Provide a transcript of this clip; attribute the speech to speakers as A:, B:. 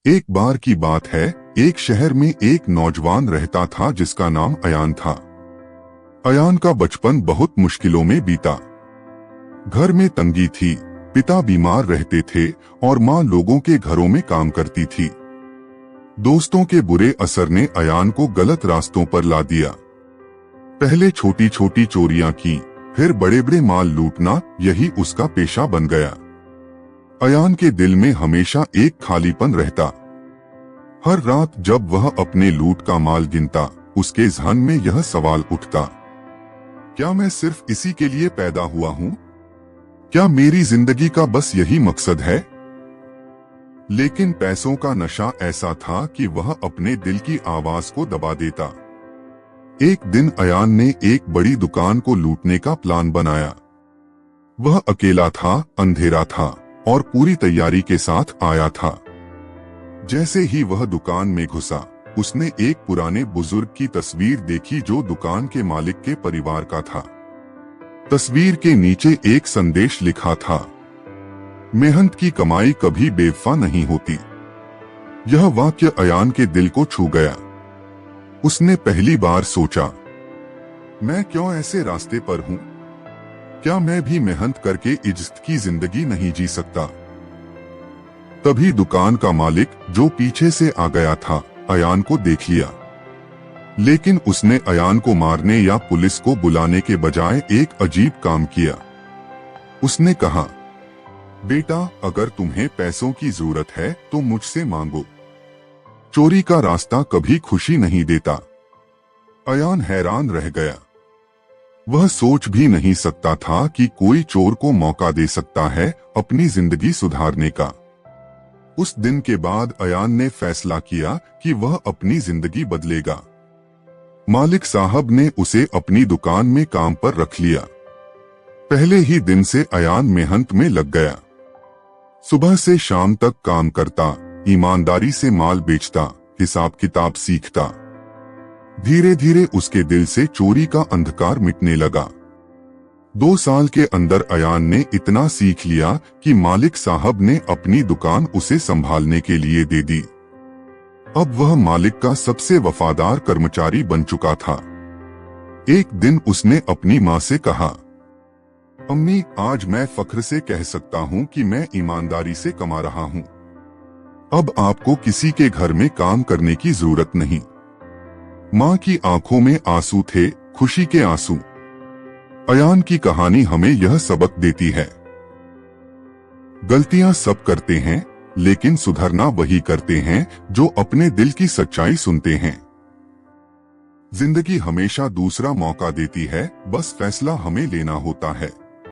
A: एक बार की बात है, एक शहर में एक नौजवान रहता था जिसका नाम अयान था। अयान का बचपन बहुत मुश्किलों में बीता। घर में तंगी थी, पिता बीमार रहते थे और माँ लोगों के घरों में काम करती थी। दोस्तों के बुरे असर ने अयान को गलत रास्तों पर ला दिया। पहले छोटी छोटी चोरियां की, फिर बड़े बड़े माल लूटना, यही उसका पेशा बन गया। अयान के दिल में हमेशा एक खालीपन रहता। हर रात जब वह अपने लूट का माल गिनता, उसके ज़हन में यह सवाल उठता, क्या मैं सिर्फ इसी के लिए पैदा हुआ हूँ? क्या मेरी जिंदगी का बस यही मकसद है? लेकिन पैसों का नशा ऐसा था कि वह अपने दिल की आवाज को दबा देता। एक दिन अयान ने एक बड़ी दुकान को लूटने का प्लान बनाया। वह अकेला था, अंधेरा था और पूरी तैयारी के साथ आया था। जैसे ही वह दुकान में घुसा, उसने एक पुराने बुजुर्ग की तस्वीर देखी जो दुकान के मालिक के परिवार का था। तस्वीर के नीचे एक संदेश लिखा था, मेहनत की कमाई कभी बेवफा नहीं होती। यह वाक्य अयान के दिल को छू गया। उसने पहली बार सोचा, मैं क्यों ऐसे रास्ते पर हूँ? क्या मैं भी मेहनत करके इज्जत की जिंदगी नहीं जी सकता? तभी दुकान का मालिक, जो पीछे से आ गया था, अयान को देख लिया। लेकिन उसने अयान को मारने या पुलिस को बुलाने के बजाय एक अजीब काम किया। उसने कहा, बेटा, अगर तुम्हें पैसों की जरूरत है तो मुझसे मांगो। चोरी का रास्ता कभी खुशी नहीं देता। अयान हैरान रह गया। वह सोच भी नहीं सकता था कि कोई चोर को मौका दे सकता है अपनी जिंदगी सुधारने का। उस दिन के बाद अयान ने फैसला किया कि वह अपनी जिंदगी बदलेगा। मालिक साहब ने उसे अपनी दुकान में काम पर रख लिया। पहले ही दिन से अयान मेहनत में लग गया। सुबह से शाम तक काम करता, ईमानदारी से माल बेचता, हिसाब किताब सीखता। धीरे धीरे उसके दिल से चोरी का अंधकार मिटने लगा। 2 साल के अंदर अयान ने इतना सीख लिया कि मालिक साहब ने अपनी दुकान उसे संभालने के लिए दे दी। अब वह मालिक का सबसे वफादार कर्मचारी बन चुका था। एक दिन उसने अपनी माँ से कहा, अम्मी, आज मैं फख्र से कह सकता हूँ कि मैं ईमानदारी से कमा रहा हूँ। अब आपको किसी के घर में काम करने की जरूरत नहीं। माँ की आंखों में आंसू थे, खुशी के आंसू। अयान की कहानी हमें यह सबक देती है, गलतियां सब करते हैं, लेकिन सुधरना वही करते हैं जो अपने दिल की सच्चाई सुनते हैं। जिंदगी हमेशा दूसरा मौका देती है, बस फैसला हमें लेना होता है।